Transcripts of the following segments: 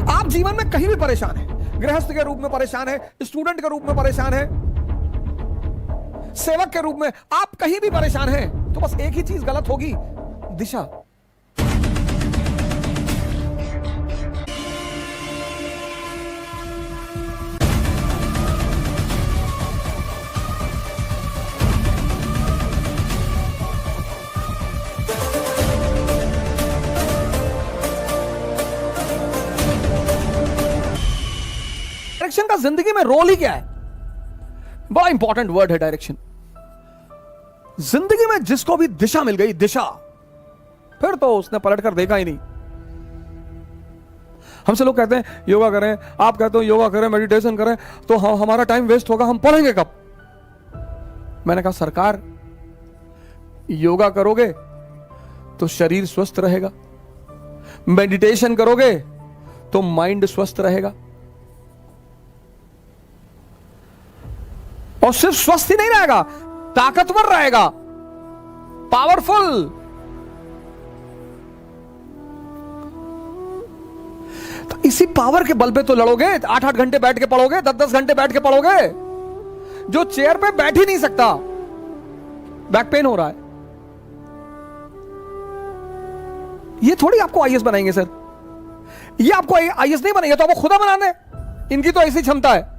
आप जीवन में कहीं भी परेशान हैं, गृहस्थ के रूप में परेशान है, स्टूडेंट के रूप में परेशान है, सेवक के रूप में, आप कहीं भी परेशान हैं, तो बस एक ही चीज गलत होगी, दिशा। डायरेक्शन का जिंदगी में रोल ही क्या है? बड़ा इंपॉर्टेंट वर्ड है डायरेक्शन। जिंदगी में जिसको भी दिशा मिल गई, दिशा, फिर तो उसने पलट कर देखा ही नहीं। हमसे लोग कहते हैं योगा करें, आप कहते हो योगा करें, मेडिटेशन करें, तो हमारा टाइम वेस्ट होगा, हम पढ़ेंगे कब? मैंने कहा सरकार, योगा करोगे तो शरीर स्वस्थ रहेगा, मेडिटेशन करोगे तो माइंड स्वस्थ रहेगा, और सिर्फ स्वस्थ ही नहीं रहेगा, ताकतवर रहेगा, पावरफुल। तो इसी पावर के बल पे तो लड़ोगे, 8-8 घंटे बैठ के पढ़ोगे, 10-10 घंटे बैठ के पढ़ोगे। जो चेयर पे बैठ ही नहीं सकता, बैक पेन हो रहा है, ये थोड़ी आपको आईएएस बनाएंगे सर, ये आपको आईएएस नहीं बनाएंगे, तो आपको खुदा बना दे। इनकी तो ऐसी क्षमता है,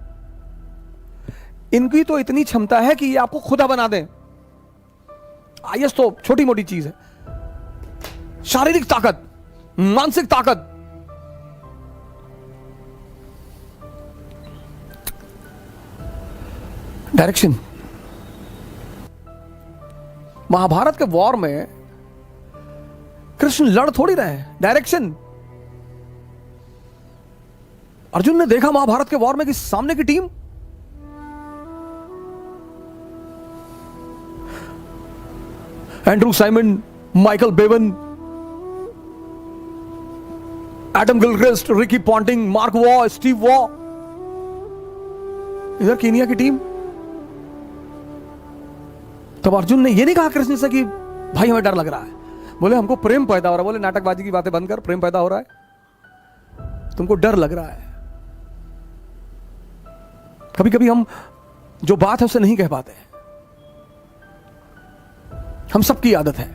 इनकी तो इतनी क्षमता है कि ये आपको खुदा बना दें। आईएएस तो छोटी मोटी चीज है, शारीरिक ताकत, मानसिक ताकत। डायरेक्शन। महाभारत के वॉर में कृष्ण लड़ थोड़ी रहे हैं, डायरेक्शन। अर्जुन ने देखा महाभारत के वॉर में कि सामने की team Andrew Simon, Michael Bevan, Adam Gilchrist, Ricky Ponting, mark Waugh, Steve Waugh, इधर कीनिया की टीम। तब अर्जुन ने यह नहीं कहा कृष्ण से कि भाई हमें डर लग रहा है, बोले हमको प्रेम पैदा हो रहा है। बोले नाटकबाजी की बातें बंद कर, प्रेम पैदा हो रहा है, तुमको डर लग रहा है। कभी कभी हम जो बात है उसे नहीं कह पाते, हम सबकी आदत है।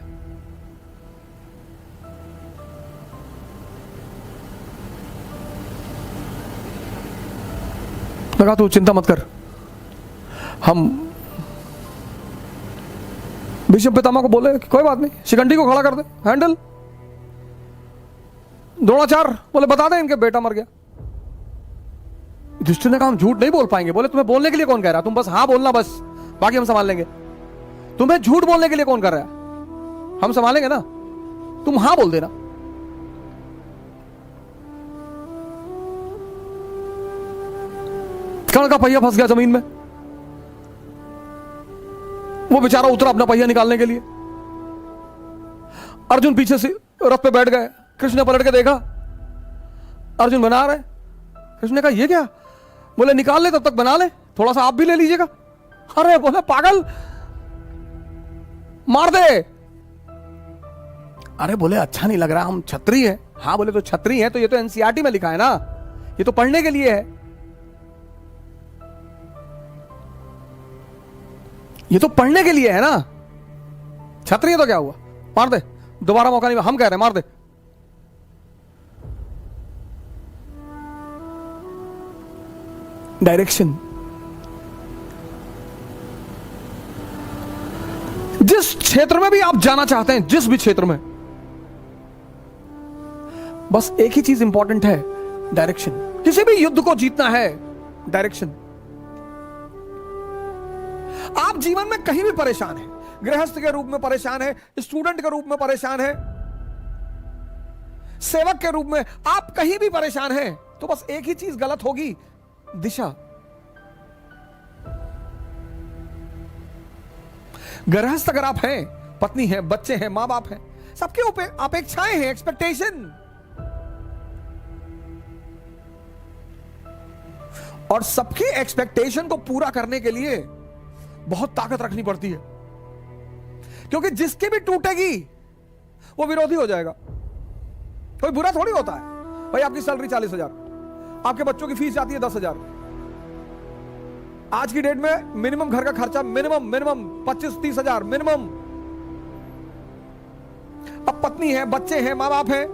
लगा तू चिंता मत कर, हम भीष्म पितामह को बोले कि कोई बात नहीं, शिखंडी को खड़ा कर दे, हैंडल। द्रोणाचार्य बोले बता दे इनके बेटा मर गया। युधिष्ठिर ने कहा हम झूठ नहीं बोल पाएंगे। बोले तुम्हें बोलने के लिए कौन कह रहा, तुम बस हाँ बोलना, बस बाकी हम संभाल लेंगे। तुम्हें झूठ बोलने के लिए कौन कर रहा है, हम संभालेंगे ना, तुम हाँ बोल देना। कर्ण का पहिया फंस गया जमीन में, वो बेचारा उतरा अपना पहिया निकालने के लिए। अर्जुन पीछे से रथ पे बैठ गए, कृष्ण ने पलट के देखा, अर्जुन बना रहे। कृष्ण ने कहा ये क्या? बोले निकाल ले, तब तक बना ले, थोड़ा सा आप भी ले लीजिएगा। अरे बोले पागल, मार दे। अरे बोले अच्छा नहीं लग रहा, हम क्षत्रिय हैं। हाँ बोले तो क्षत्रिय है तो ये तो एनसीईआरटी में लिखा है ना, ये तो पढ़ने के लिए है, ये तो पढ़ने के लिए है ना, क्षत्रिय तो क्या हुआ, मार दे, दोबारा मौका नहीं, हम कह रहे हैं मार दे। डायरेक्शन। जिस क्षेत्र में भी आप जाना चाहते हैं, जिस भी क्षेत्र में, बस एक ही चीज इंपॉर्टेंट है, डायरेक्शन। किसी भी युद्ध को जीतना है, डायरेक्शन। आप जीवन में कहीं भी परेशान हैं, गृहस्थ के रूप में परेशान है, स्टूडेंट के रूप में परेशान है, सेवक के रूप में, आप कहीं भी परेशान हैं, तो बस एक ही चीज गलत होगी, दिशा। गृहस्थ अगर आप हैं, पत्नी है, बच्चे हैं, मां बाप हैं, सबके ऊपर अपेक्षाएं हैं, एक्सपेक्टेशन, और सबकी एक्सपेक्टेशन को पूरा करने के लिए बहुत ताकत रखनी पड़ती है, क्योंकि जिसकी भी टूटेगी वो विरोधी हो जाएगा। कोई बुरा थोड़ी होता है, भाई आपकी सैलरी 40,000, आपके बच्चों की फीस जाती है 10,000। आज की डेट में मिनिमम घर का खर्चा मिनिमम 25-30,000 मिनिमम। अब पत्नी है, बच्चे हैं, मां बाप हैं,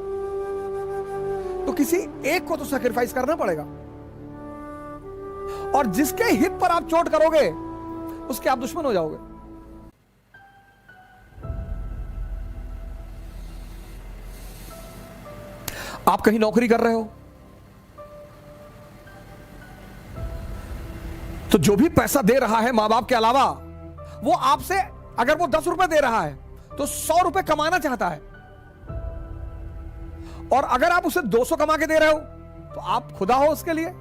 तो किसी एक को तो सैक्रिफाइस करना पड़ेगा। और जिसके हित पर आप चोट करोगे उसके आप दुश्मन हो जाओगे। आप कहीं नौकरी कर रहे हो तो जो भी पैसा दे रहा है मां बाप के अलावा, वो आपसे अगर वो 10 रुपए दे रहा है तो 100 रुपए कमाना चाहता है। और अगर आप उसे 200 कमा के दे रहे हो तो आप खुदा हो उसके लिए,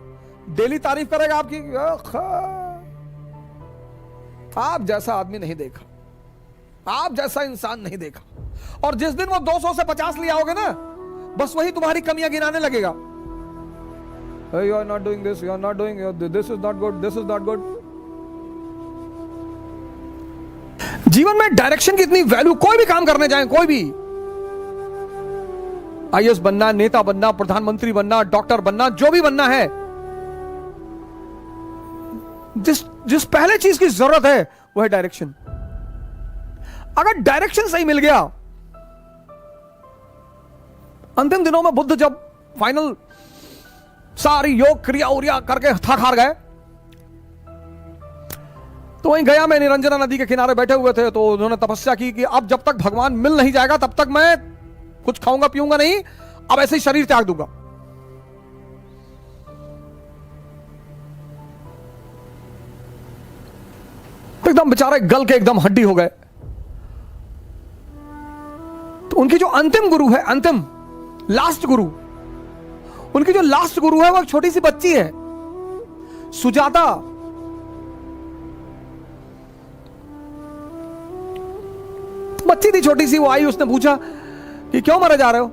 डेली तारीफ करेगा आपकी। आप जैसा आदमी नहीं देखा, आप जैसा इंसान नहीं देखा। और जिस दिन वो 200 से 50 लिया होगे ना, बस वही तुम्हारी कमियां गिनाने लगेगा। Hey, you are not doing this, you are not doing this is not good, this is not good। जीवन में डायरेक्शन की इतनी वैल्यू, कोई भी काम करने जाएं, कोई भी आईएएस बनना, नेता बनना, प्रधानमंत्री बनना, डॉक्टर बनना, जो भी बनना है, जिस पहले चीज की जरूरत है वो है डायरेक्शन। अगर डायरेक्शन सही मिल गया, अंतिम दिनों में बुद्ध जब फाइनल सारी योग क्रिया उरिया करके थक हार गए, तो वहीं गया में निरंजना नदी के किनारे बैठे हुए थे, तो उन्होंने तपस्या की कि अब जब तक भगवान मिल नहीं जाएगा तब तक मैं कुछ खाऊंगा पीऊंगा नहीं, अब ऐसे ही शरीर त्याग दूंगा। तो एकदम बेचारे गल के एकदम हड्डी हो गए। तो उनकी जो अंतिम गुरु है, अंतिम लास्ट गुरु, उनकी जो लास्ट गुरु है वो एक छोटी सी बच्ची है, सुजाता। बच्ची थी छोटी सी, वो आई, उसने पूछा कि क्यों मरे जा रहे हो,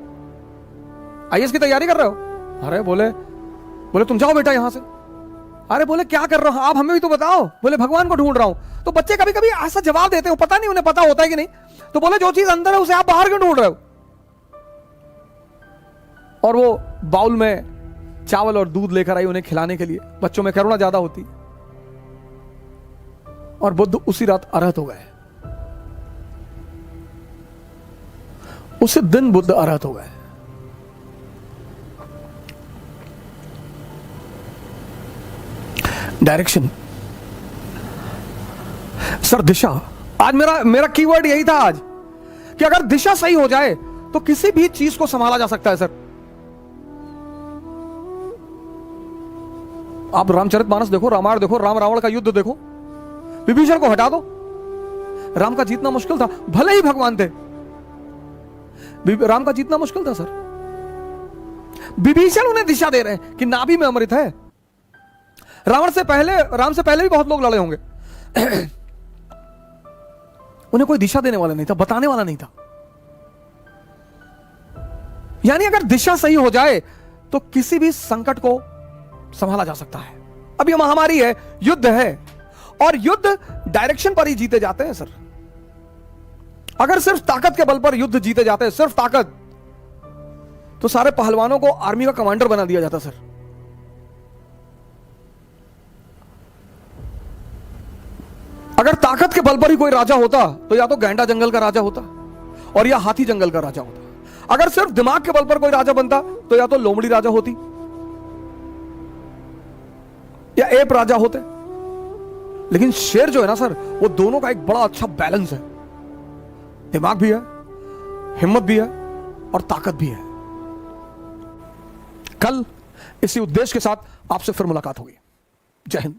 आईएएस की तैयारी कर रहे हो? अरे बोले तुम जाओ बेटा यहां से। अरे बोले क्या कर रहे हो आप, हमें भी तो बताओ। बोले भगवान को ढूंढ रहा हूं। तो बच्चे कभी कभी ऐसा जवाब देते हो, पता नहीं उन्हें पता होता है कि नहीं। तो बोले जो चीज अंदर है उसे आप बाहर क्यों ढूंढ रहे हो? और वो बाउल में चावल और दूध लेकर आई उन्हें खिलाने के लिए। बच्चों में करुणा ज्यादा होती। और बुद्ध उसी रात अरहत हो गए, उसी दिन बुद्ध अरहत हो गए। डायरेक्शन सर, दिशा। आज मेरा कीवर्ड यही था आज, कि अगर दिशा सही हो जाए तो किसी भी चीज को संभाला जा सकता है। सर आप रामचरितमानस देखो, रामायण देखो, राम रावण का युद्ध देखो, विभीषण को हटा दो, राम का जीतना मुश्किल था। भले ही भगवान थे, राम का जीतना मुश्किल था सर। विभीषण उन्हें दिशा दे रहे हैं कि नाभि में अमृत है। राम से पहले भी बहुत लोग लड़े होंगे। उन्हें कोई दिशा देने वाला नहीं था, बताने वाला नहीं था। यानी अगर दिशा सही हो जाए तो किसी भी संकट को संभाला जा सकता है। अब यह महामारी है, युद्ध है, और युद्ध डायरेक्शन पर ही जीते जाते हैं सर। अगर सिर्फ ताकत के बल पर युद्ध जीते जाते हैं, सिर्फ ताकत, तो सारे पहलवानों को आर्मी का कमांडर बना दिया जाता सर। अगर ताकत के बल पर ही कोई राजा होता तो या तो गैंडा जंगल का राजा होता और या हाथी जंगल का राजा होता। अगर सिर्फ दिमाग के बल पर कोई राजा बनता तो या तो लोमड़ी राजा होती या एप राजा होते। लेकिन शेर जो है ना सर, वो दोनों का एक बड़ा अच्छा बैलेंस है। दिमाग भी है, हिम्मत भी है और ताकत भी है। कल इसी उद्देश्य के साथ आपसे फिर मुलाकात होगी। जय हिंद।